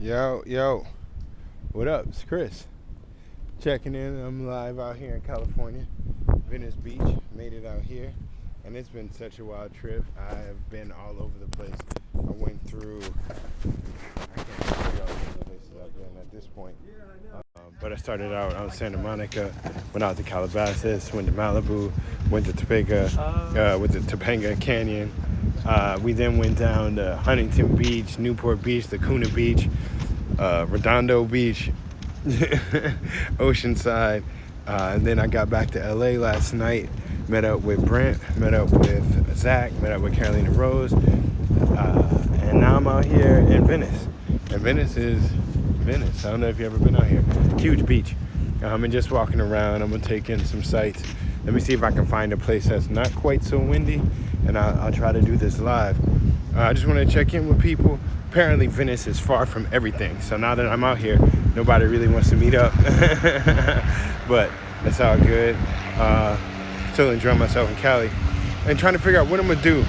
Yo, what up? It's Chris. Checking in. I'm live out here in California, Venice Beach. Made it out here, and it's been such a wild trip. I've been all over the place. I went through, I can't figure out all the places I've been at this point. But I started out on Santa Monica, went out to Calabasas, went to Malibu, went to Topanga Canyon. We then went down to Huntington Beach, Newport Beach, Laguna Beach, Redondo Beach, Oceanside. And then I got back to LA last night, met up with Brent, met up with Zach, met up with Carolina Rose. And now I'm out here in Venice. And Venice is Venice. I don't know if you've ever been out here. Huge beach. And just walking around, I'm going to take in some sights. Let me see if I can find a place that's not quite so windy, and I'll try to do this live. I just want to check in with people. Apparently Venice is far from everything, so now that I'm out here, nobody really wants to meet up. But that's all good. Still enjoying myself in Cali and trying to figure out what I'm gonna do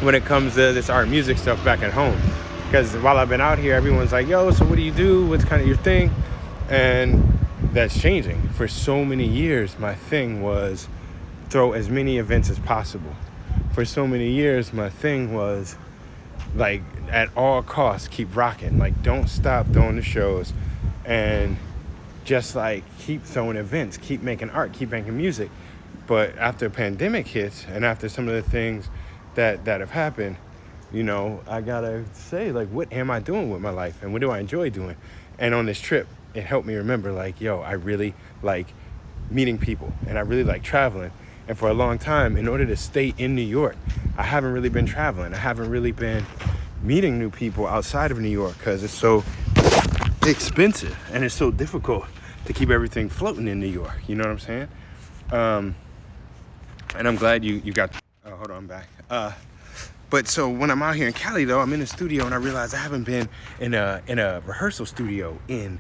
when it comes to this art music stuff back at home. Because while I've been out here, everyone's like, yo, so what do you do? What's kind of your thing? And that's changing. For so many years, my thing was throw as many events as possible. For so many years, my thing was like at all costs, keep rocking. Like don't stop throwing the shows and just like keep throwing events, keep making art, keep making music. But after the pandemic hits and after some of the things that have happened, you know, I gotta say, like, what am I doing with my life and what do I enjoy doing? And on this trip, it helped me remember, like, yo, I really like meeting people and I really like traveling. And for a long time, in order to stay in New York, I haven't really been traveling. I haven't really been meeting new people outside of New York because it's so expensive and it's so difficult to keep everything floating in New York. You know what I'm saying? And I'm glad you got, hold on, I'm back. But so when I'm out here in Cali, though, I'm in the studio and I realize I haven't been in a rehearsal studio in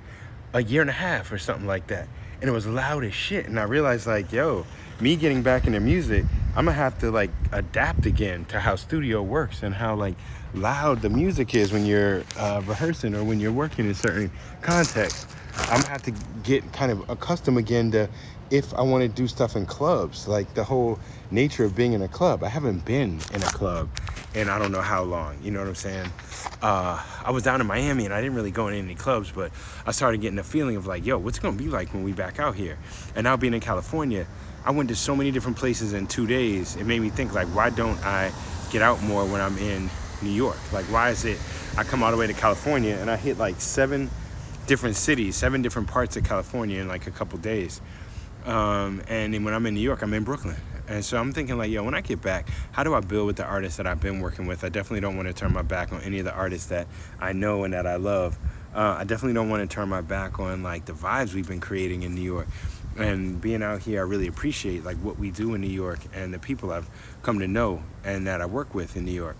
a year and a half or something like that. And it was loud as shit. And I realized, like, yo, me getting back into music, I'm gonna have to like adapt again to how studio works and how like loud the music is when you're rehearsing or when you're working in certain contexts. I'm gonna have to get kind of accustomed again to if I want to do stuff in clubs, like the whole nature of being in a club. I haven't been in a club in I don't know how long, you know what I'm saying? I was down in Miami and I didn't really go in any clubs, but I started getting a feeling of like, yo, what's it gonna be like when we back out here? And now being in California, I went to so many different places in 2 days. It made me think, like, why don't I get out more when I'm in New York? Like, why is it I come all the way to California and I hit like 7 different cities, 7 different parts of California in like a couple days. And then when I'm in New York, I'm in Brooklyn. And so I'm thinking like, yo, when I get back, how do I build with the artists that I've been working with? I definitely don't want to turn my back on any of the artists that I know and that I love. I definitely don't want to turn my back on like the vibes we've been creating in New York. And being out here, I really appreciate like what we do in New York and the people I've come to know and that I work with in New York.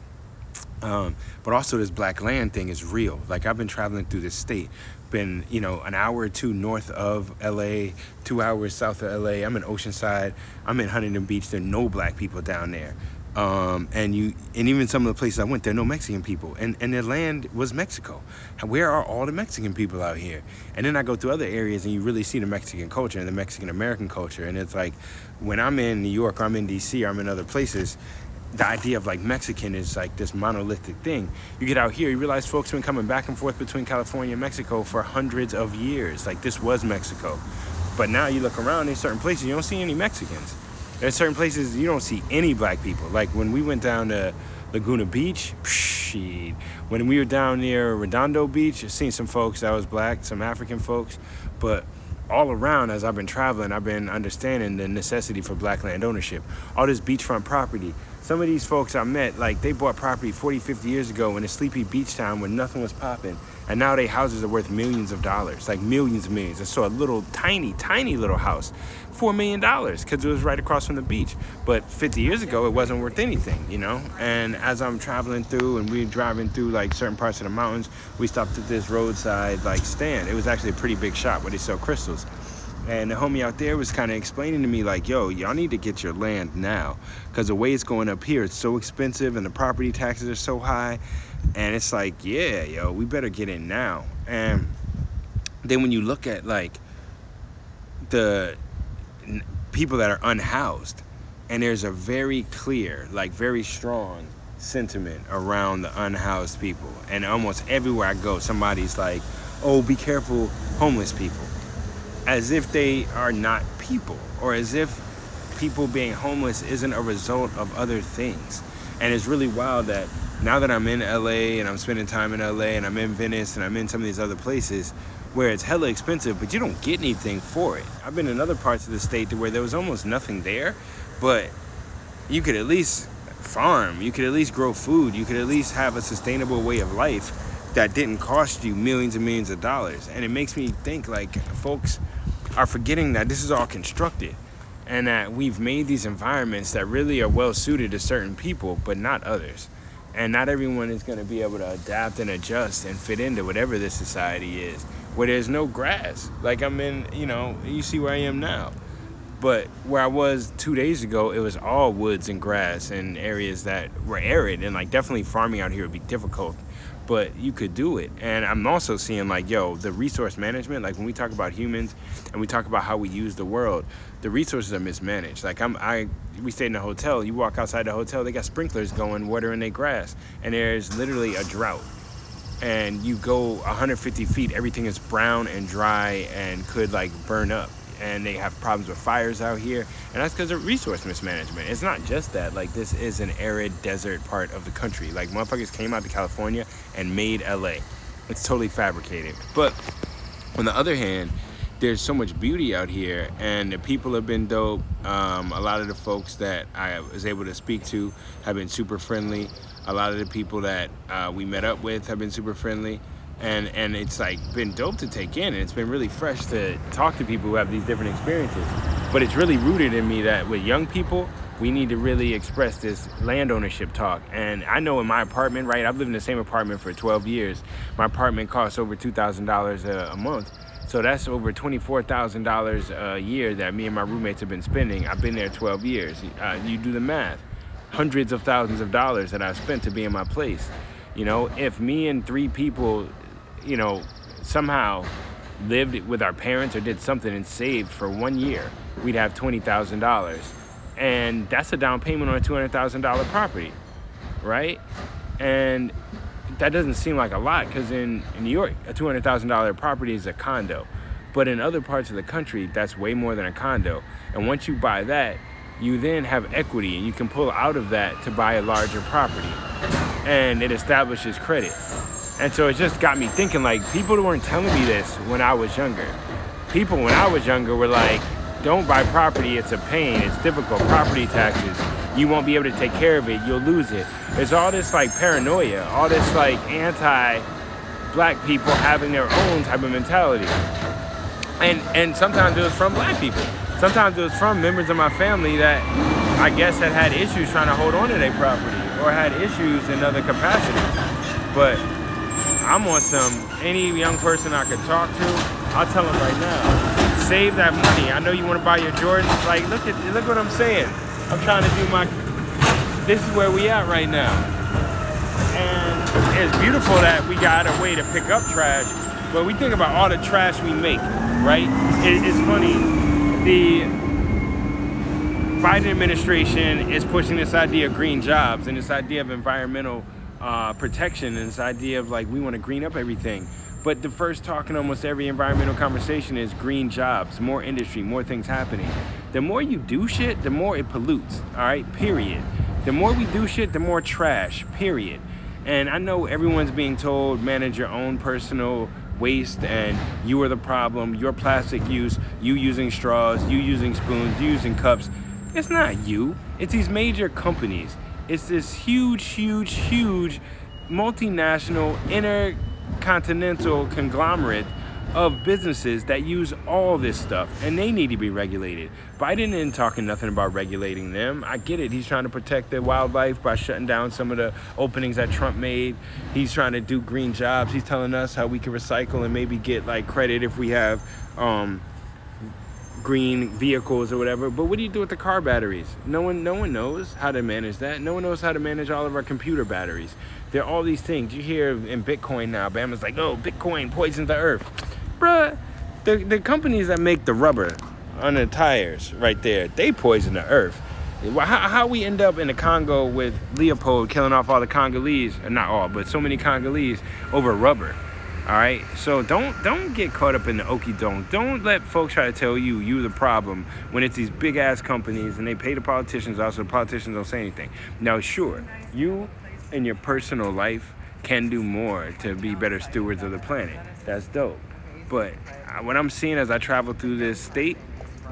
But also this black land thing is real. Like I've been traveling through this state, been, you know, an hour or two north of LA, 2 hours south of LA. I'm in Oceanside. I'm in Huntington Beach. There are no black people down there. And even some of the places I went, there are no Mexican people. And the land was Mexico. Where are all the Mexican people out here? And then I go through other areas and you really see the Mexican culture and the Mexican American culture. And it's like when I'm in New York or I'm in DC or I'm in other places, the idea of like Mexican is like this monolithic thing. You get out here, you realize folks have been coming back and forth between California and Mexico for hundreds of years. Like this was Mexico. But now you look around in certain places, you don't see any Mexicans. There's certain places you don't see any black people. Like when we went down to Laguna Beach, when we were down near Redondo Beach, I've seen some folks that was black, some African folks, but all around as I've been traveling, I've been understanding the necessity for black land ownership. All this beachfront property. Some of these folks I met, like they bought property 40, 50 years ago in a sleepy beach town where nothing was popping. And now their houses are worth millions of dollars, like millions and millions. I saw a little tiny little house, $4 million, because it was right across from the beach. But 50 years ago, it wasn't worth anything, you know? And as I'm traveling through and we're driving through like certain parts of the mountains, we stopped at this roadside like stand. It was actually a pretty big shop where they sell crystals. And the homie out there was kind of explaining to me like, yo, y'all need to get your land now because the way it's going up here, it's so expensive and the property taxes are so high And it's like, yeah, yo, we better get in now. And then when you look at like the people that are unhoused, and there's a very clear, like very strong sentiment around the unhoused people. And almost everywhere I go, somebody's like, oh, be careful, homeless people. As if they are not people, or as if people being homeless isn't a result of other things. And it's really wild that now that I'm in LA and I'm spending time in LA and I'm in Venice and I'm in some of these other places where it's hella expensive, but you don't get anything for it. I've been in other parts of the state to where there was almost nothing there, but you could at least farm, you could at least grow food, you could at least have a sustainable way of life that didn't cost you millions and millions of dollars. And it makes me think like folks are forgetting that this is all constructed and that we've made these environments that really are well suited to certain people, but not others. And not everyone is going to be able to adapt and adjust and fit into whatever this society is, where there's no grass. Like I'm in, you see where I am now. But where I was 2 days ago, it was all woods and grass and areas that were arid. And like definitely farming out here would be difficult, but you could do it. And I'm also seeing like, the resource management, like when we talk about humans and we talk about how we use the world, the resources are mismanaged. Like we stayed in a hotel, you walk outside the hotel, they got sprinklers going, watering their grass, and there's literally a drought. And you go 150 feet, everything is brown and dry and could like burn up. And they have problems with fires out here, and that's because of resource mismanagement. It's not just that, like this is an arid desert part of the country. Like motherfuckers came out to California and made LA. It's totally fabricated. But on the other hand, there's so much beauty out here, and the people have been dope. A lot of the folks that I was able to speak to have been super friendly. A lot of the people that we met up with have been super friendly. And it's like been dope to take in, and it's been really fresh to talk to people who have these different experiences. But it's really rooted in me that with young people, we need to really express this land ownership talk. And I know in my apartment, right, I've lived in the same apartment for 12 years. My apartment costs over $2,000 a month. So that's over $24,000 a year that me and my roommates have been spending. I've been there 12 years. You do the math. Hundreds of thousands of dollars that I've spent to be in my place. If me and 3 people, somehow lived with our parents or did something and saved for 1 year, we'd have $20,000. And that's a down payment on a $200,000 property, right? And that doesn't seem like a lot because in New York, a $200,000 property is a condo. But in other parts of the country, that's way more than a condo. And once you buy that, you then have equity, and you can pull out of that to buy a larger property. And it establishes credit. And so it just got me thinking, like, people weren't telling me this when I was younger. People when I was younger were like, don't buy property, it's a pain, it's difficult, property taxes, you won't be able to take care of it, you'll lose it. There's all this like paranoia, all this like anti-black people having their own type of mentality. And sometimes it was from black people. Sometimes it was from members of my family that I guess had issues trying to hold on to their property or had issues in other capacities. But I'm on any young person I could talk to, I'll tell them right now, save that money. I know you want to buy your Jordans. Like, look what I'm saying. I'm trying to do this is where we at right now. And it's beautiful that we got a way to pick up trash, but we think about all the trash we make, right? It's funny. The Biden administration is pushing this idea of green jobs and this idea of environmental protection and this idea of like we want to green up everything. But the first talk in almost every environmental conversation is green jobs, more industry, more things happening. The more you do shit, the more it pollutes, all right, period. The more we do shit, the more trash, period. And I know everyone's being told manage your own personal waste and you are the problem, your plastic use, you using straws, you using spoons, you using cups. It's not you, it's these major companies. It's this huge multinational intercontinental conglomerate of businesses that use all this stuff, and they need to be regulated. Biden isn't talking nothing about regulating them. I get it. He's trying to protect the wildlife by shutting down some of the openings that Trump made. He's trying to do green jobs. He's telling us how we can recycle and maybe get like credit if we have green vehicles or whatever. But what do you do with the car batteries? No one knows how to manage that. No one knows how to manage all of our computer batteries. There are all these things. You hear in Bitcoin now, Bama's like, oh, Bitcoin poisons the earth. Bruh, the companies that make the rubber on the tires right there, they poison the earth. How we end up in the Congo with Leopold killing off all the Congolese, not all, but so many Congolese over rubber. All right, so don't get caught up in the okie doke. Don't let folks try to tell you the problem when it's these big ass companies and they pay the politicians off, so the politicians don't say anything. Now, sure, you in your personal life can do more to be better stewards of the planet. That's dope. But what I'm seeing as I travel through this state,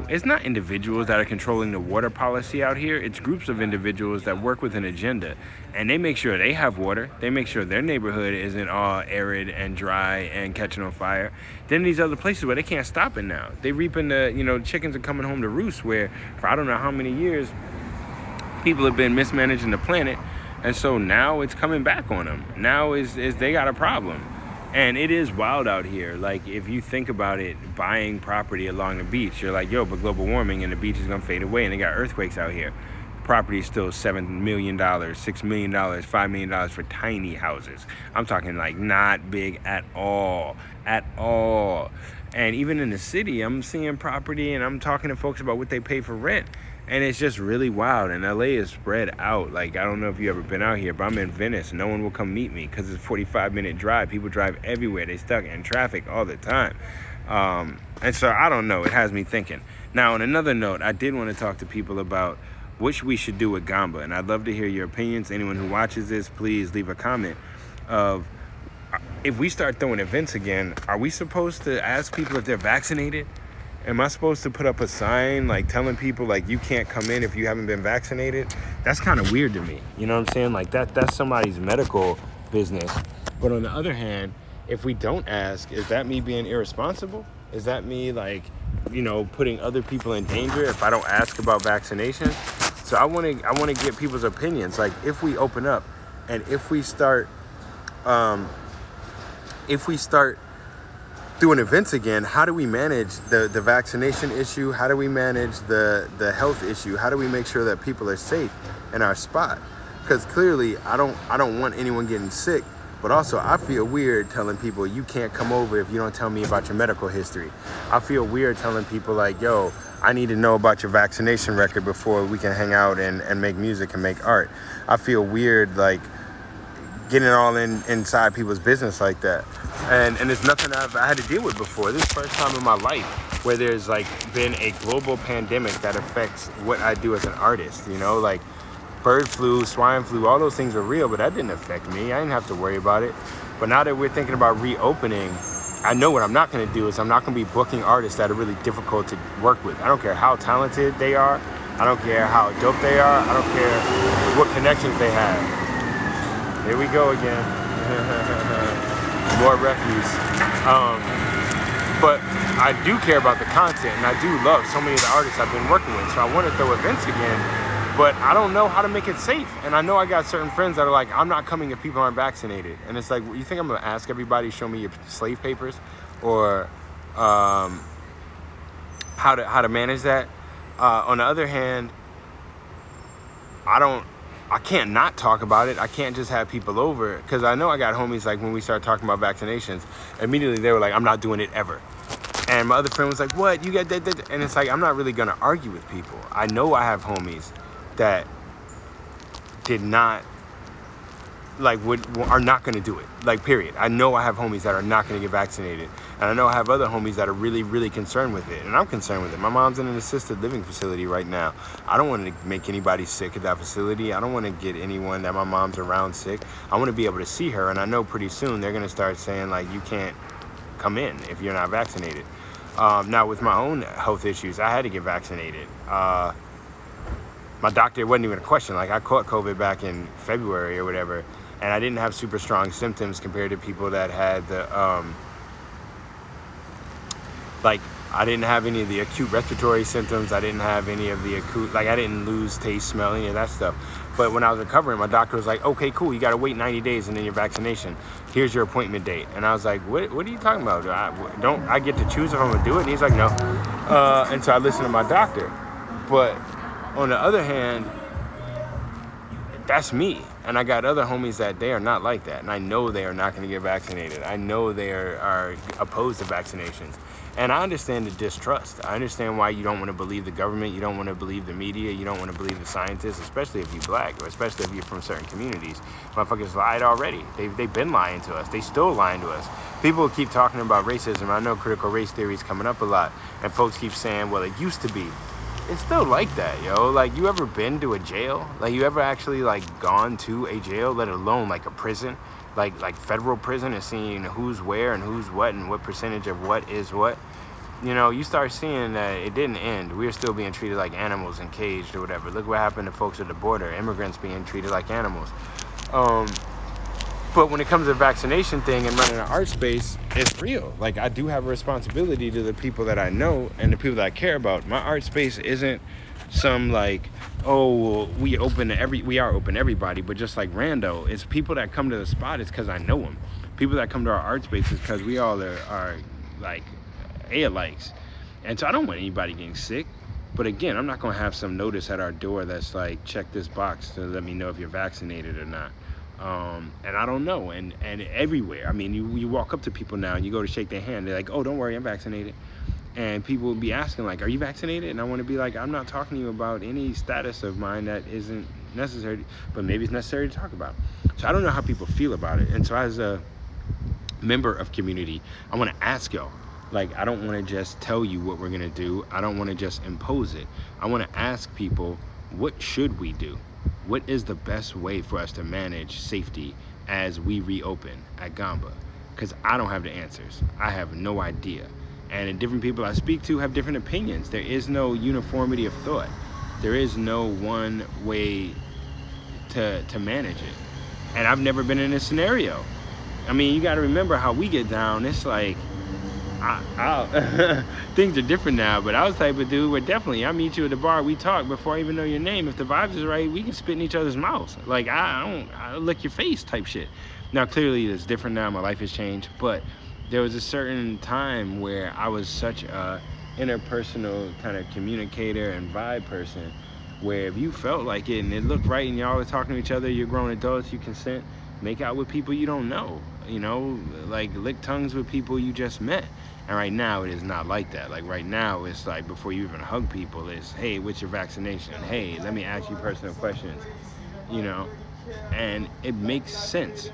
it's not individuals that are controlling the water policy out here. It's groups of individuals that work with an agenda, and they make sure they have water. They make sure their neighborhood isn't all arid and dry and catching on fire. Then these other places where they can't stop it now. They reaping the, chickens are coming home to roost, where for I don't know how many years people have been mismanaging the planet, and so now it's coming back on them. Now is they got a problem. And it is wild out here. Like, if you think about it, buying property along the beach, you're like, yo, but global warming and the beach is gonna fade away, and they got earthquakes out here. Property is still $7 million, $6 million, $5 million for tiny houses. I'm talking like not big at all. And even in the city, I'm seeing property and I'm talking to folks about what they pay for rent. And it's just really wild. And LA is spread out. Like, I don't know if you ever been out here, but I'm in Venice. No one will come meet me because it's a 45-minute drive. People drive everywhere. They stuck in traffic all the time. And so I don't know. It has me thinking. Now, on another note, I did want to talk to people about what we should do with gamba. And I'd love to hear your opinions. Anyone who watches this, please leave a comment of, if we start throwing events again, are we supposed to ask people if they're vaccinated? Am I supposed to put up a sign like telling people like you can't come in if you haven't been vaccinated? That's kind of weird to me. You know what I'm saying? Like that's somebody's medical business. But on the other hand, if we don't ask, is that me being irresponsible? Is that me like, putting other people in danger if I don't ask about vaccinations? So I want to get people's opinions. Like, if we open up and if we start doing events again, how do we manage the vaccination issue? How do we manage the health issue? How do we make sure that people are safe in our spot? Because clearly I don't want anyone getting sick, but also I feel weird telling people you can't come over if you don't tell me about your medical history. I feel weird telling people like, yo, I need to know about your vaccination record before we can hang out and make music and make art. I feel weird like getting it all inside people's business like that. And it's nothing I had to deal with before. This is the first time in my life where there's like been a global pandemic that affects what I do as an artist, like bird flu, swine flu, all those things are real, but that didn't affect me. I didn't have to worry about it. But now that we're thinking about reopening, I know what I'm not gonna do is I'm not gonna be booking artists that are really difficult to work with. I don't care how talented they are. I don't care how dope they are. I don't care what connections they have. Here we go again. More refuse. But I do care about the content, and I do love so many of the artists I've been working with. So I want to throw events again, but I don't know how to make it safe. And I know I got certain friends that are like, I'm not coming if people aren't vaccinated. And it's like, you think I'm gonna ask everybody, show me your slave papers, or how to manage that? On the other hand, I can't not talk about it. I can't just have people over, because I know I got homies like when we started talking about vaccinations, immediately they were like, I'm not doing it ever. And my other friend was like, what? You got that? And it's like, I'm not really going to argue with people. I know I have homies that did not, are not going to do it. Like, period. I know I have homies that are not going to get vaccinated. And I know I have other homies that are really, really concerned with it. And I'm concerned with it. My mom's in an assisted living facility right now. I don't want to make anybody sick at that facility. I don't want to get anyone that my mom's around sick. I want to be able to see her. And I know pretty soon they're going to start saying, like, you can't come in if you're not vaccinated. Now, with my own health issues, I had to get vaccinated. My doctor, it wasn't even a question. Like, I caught COVID back in February or whatever, and I didn't have super strong symptoms compared to people that had the, I didn't have any of the acute respiratory symptoms. I didn't have any of the acute, I didn't lose taste, smell, any of that stuff. But when I was recovering, my doctor was like, okay, cool, you got to wait 90 days and then your vaccination. Here's your appointment date. And I was like, what are you talking about? Don't I get to choose if I'm going to do it? And he's like, no. And so I listened to my doctor. But on the other hand, that's me. And I got other homies that they are not like that. And I know they are not going to get vaccinated. I know they are opposed to vaccinations. And I understand the distrust. I understand why you don't want to believe the government. You don't want to believe the media. You don't want to believe the scientists, especially if you're black or especially if you're from certain communities. Motherfuckers lied already. They've been lying to us. They still lying to us. People keep talking about racism. I know critical race theory is coming up a lot. And folks keep saying, well, it used to be. It's still like that, yo. Like, you ever been to a jail? Like, you ever actually, like, gone to a jail, let alone, like, a prison? Like federal prison, and seeing who's where and who's what and what percentage of what is what? You know, you start seeing that it didn't end. We're still being treated like animals and caged or whatever. Look what happened to folks at the border. Immigrants being treated like animals. But when it comes to the vaccination thing and running an art space, it's real. Like, I do have a responsibility to the people that I know and the people that I care about. My art space isn't some like, oh, we are open to everybody, but just like rando, it's people that come to the spot. It's because I know them. People that come to our art space is because we all are like alikes, and so I don't want anybody getting sick. But again, I'm not gonna have some notice at our door that's like, check this box to let me know if you're vaccinated or not. And I don't know, and everywhere. I mean, you walk up to people now and you go to shake their hand, they're like, oh, don't worry, I'm vaccinated. And people will be asking, like, are you vaccinated? And I want to be like, I'm not talking to you about any status of mine that isn't necessary, but maybe it's necessary to talk about. So I don't know how people feel about it. And so as a member of community, I want to ask y'all, like, I don't want to just tell you what we're going to do. I don't want to just impose it. I want to ask people, what should we do? What is the best way for us to manage safety as we reopen at Gamba? Because I don't have the answers. I have no idea. And different people I speak to have different opinions. There is no uniformity of thought. There is no one way to manage it. And I've never been in this scenario. I mean, you got to remember how we get down. It's like, things are different now, but I was the type of dude where definitely I meet you at the bar, we talk before I even know your name. If the vibes is right, we can spit in each other's mouths. Like, I lick your face type shit. Now, clearly it's different now. My life has changed, but there was a certain time where I was such a interpersonal kind of communicator and vibe person, where if you felt like it and it looked right and y'all were talking to each other, you're grown adults, you consent, make out with people you don't know, you know, like lick tongues with people you just met. And right now it is not like that. Like, right now it's like, before you even hug people, it's, hey, what's your vaccination? Hey, let me ask you personal questions, you know, and it makes sense.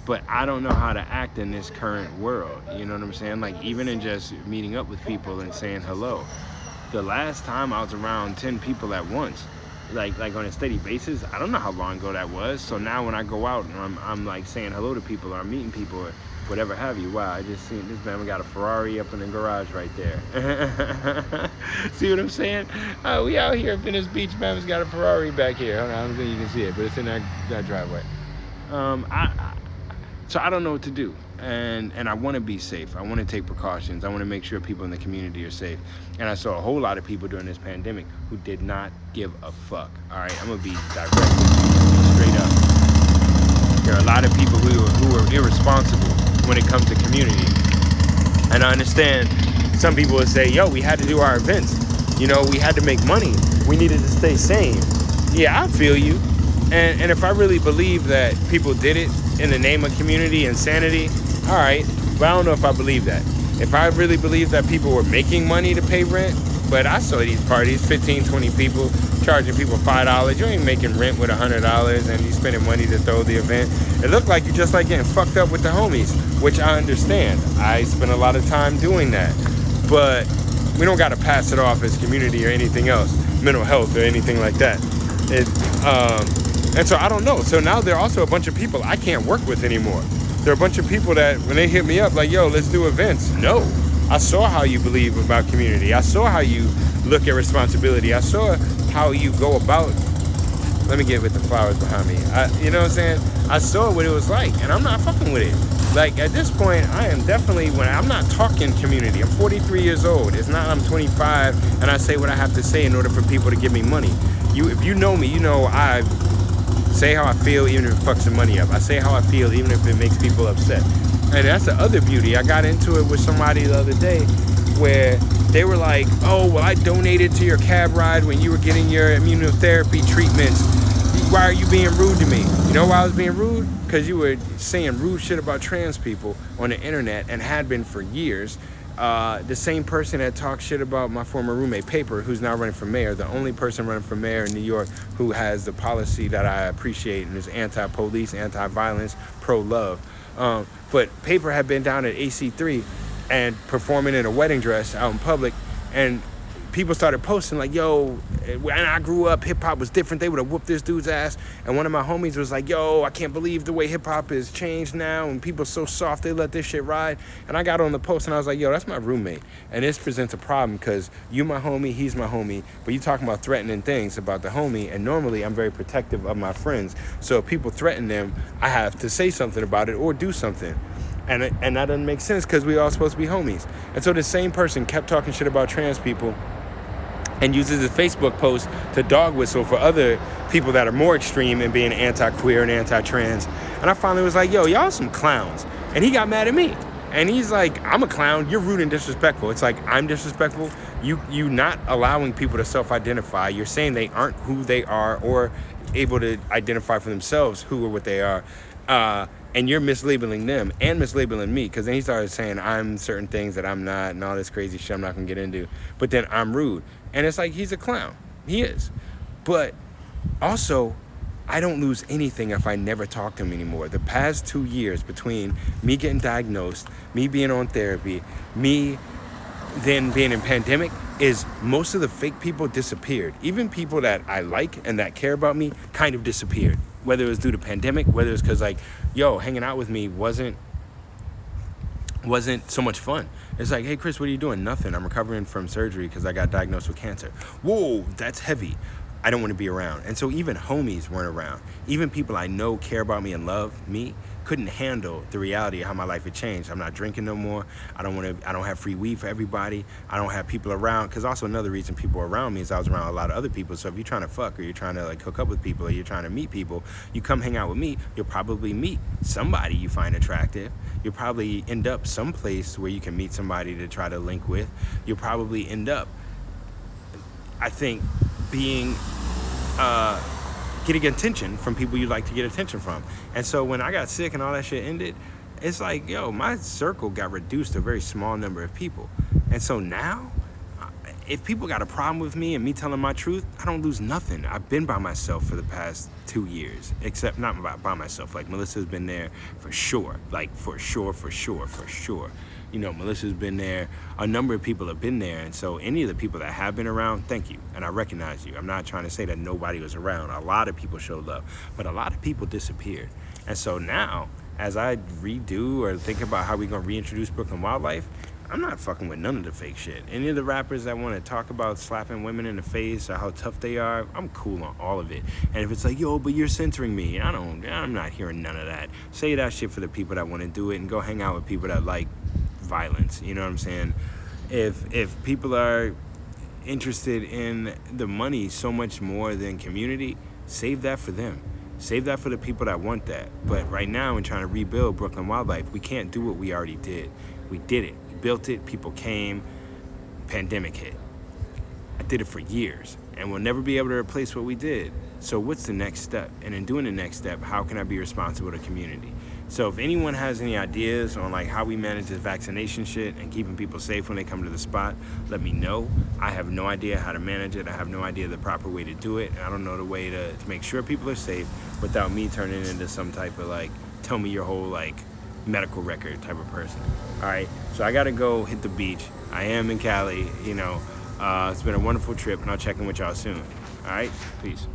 But I don't know how to act in this current world, you know what I'm saying? Like, even in just meeting up with people and saying hello. The last time I was around 10 people at once, like on a steady basis, I don't know how long ago that was. So now when I go out and I'm like saying hello to people or I'm meeting people or whatever have you, wow, I just seen this man, we got a Ferrari up in the garage right there. See what I'm saying? We out here in Venice Beach, man, we got a Ferrari back here. I don't think you can see it, but it's in that driveway. So I don't know what to do, and I want to be safe. I want to take precautions. I want to make sure people in the community are safe. And I saw a whole lot of people during this pandemic who did not give a fuck. All right, I'm gonna be direct with you, straight up. There are a lot of people who are irresponsible when it comes to community. And I understand some people would say, yo, we had to do our events. You know, we had to make money. We needed to stay sane. Yeah, I feel you. And if I really believe that people did it in the name of community and sanity, all right, but I don't know if I believe that. If I really believe that people were making money to pay rent, but I saw these parties, 15, 20 people, charging people $5. You ain't making rent with $100 and you spending money to throw the event. It looked like you just like getting fucked up with the homies, which I understand. I spent a lot of time doing that, but we don't got to pass it off as community or anything else, mental health or anything like that. And so I don't know. So now there are also a bunch of people I can't work with anymore. There are a bunch of people that when they hit me up like, yo, let's do events. No, I saw how you believe about community. I saw how you look at responsibility. I saw how you go about, let me get with the flowers behind me. You know what I'm saying? I saw what it was like and I'm not fucking with it. Like, at this point, I am definitely, when I'm not talking community, I'm 43 years old. It's not I'm 25 and I say what I have to say in order for people to give me money. If you know me, you know I say how I feel even if it fucks the money up. I say how I feel even if it makes people upset. And that's the other beauty. I got into it with somebody the other day where they were like, oh, well, I donated to your cab ride when you were getting your immunotherapy treatments. why are you being rude to me? You know why I was being rude? Because you were saying rude shit about trans people on the internet and had been for years. The same person that talked shit about my former roommate, Paper, who's now running for mayor, the only person running for mayor in New York who has the policy that I appreciate and is anti-police, anti-violence, pro-love. But Paper had been down at AC3 and performing in a wedding dress out in public, and people started posting like, yo, when I grew up, hip-hop was different. They would have whooped this dude's ass. And one of my homies was like, yo, I can't believe the way hip-hop has changed now, and people are so soft, they let this shit ride. And I got on the post, and I was like, yo, that's my roommate. And this presents a problem, because you my homie, he's my homie, but you talking about threatening things about the homie, and normally I'm very protective of my friends. So if people threaten them, I have to say something about it or do something. And that doesn't make sense, because we all supposed to be homies. And so the same person kept talking shit about trans people and uses his Facebook post to dog whistle for other people that are more extreme in being anti-queer and anti-trans. And I finally was like, yo, y'all some clowns. And he got mad at me. And he's like, I'm a clown, you're rude and disrespectful. It's like, I'm disrespectful. You not allowing people to self-identify. You're saying they aren't who they are or able to identify for themselves who or what they are. And you're mislabeling them and mislabeling me, because then he started saying I'm certain things that I'm not and all this crazy shit I'm not gonna get into. But then I'm rude. And it's like, he's a clown. He is. But also, I don't lose anything if I never talk to him anymore. The past 2 years between me getting diagnosed, me being on therapy, me then being in pandemic, is most of the fake people disappeared. Even people that I like and that care about me kind of disappeared. Whether it was due to pandemic, whether it was because like, yo, hanging out with me wasn't so much fun. It's like, hey, Chris, what are you doing? Nothing. I'm recovering from surgery because I got diagnosed with cancer. Whoa, that's heavy. I don't want to be around. And so even homies weren't around. Even people I know care about me and love me couldn't handle the reality of how my life had changed. I'm not drinking no more. I don't have free weed for everybody. I don't have people around. Because also another reason people are around me is I was around a lot of other people. So if you're trying to fuck or you're trying to like hook up with people or you're trying to meet people, you come hang out with me, you'll probably meet somebody you find attractive. You'll probably end up someplace where you can meet somebody to try to link with. You'll probably end up, I think, being getting attention from people you like to get attention from. And so when I got sick and all that shit ended, it's like, yo, my circle got reduced to a very small number of people. And so now, if people got a problem with me and me telling my truth, I don't lose nothing. I've been by myself for the past 2 years, except not by myself. Like, Melissa's been there for sure. Like, for sure. You know, Melissa's been there. A number of people have been there. And so any of the people that have been around, thank you. And I recognize you. I'm not trying to say that nobody was around. A lot of people showed love, but a lot of people disappeared. And so now, as I redo or think about how we're going to reintroduce Brooklyn Wildlife, I'm not fucking with none of the fake shit. Any of the rappers that want to talk about slapping women in the face or how tough they are, I'm cool on all of it. And if it's like, yo, but you're censoring me, I'm not hearing none of that. Say that shit for the people that want to do it and go hang out with people that like violence. You know what I'm saying? If people are interested in the money so much more than community, save that for them. Save that for the people that want that. But right now, in trying to rebuild Brooklyn Wildlife, we can't do what we already did. We did it. We built it. People came. Pandemic hit. I did it for years, and we'll never be able to replace what we did. So what's the next step? And in doing the next step, how can I be responsible to community? So if anyone has any ideas on like how we manage this vaccination shit and keeping people safe when they come to the spot, let me know. I have no idea how to manage it. I have no idea the proper way to do it. I don't know the way to make sure people are safe without me turning into some type of like, tell me your whole like medical record type of person. All right, so I gotta go hit the beach. I am in Cali, you know. It's been a wonderful trip, and I'll check in with y'all soon. All right, peace.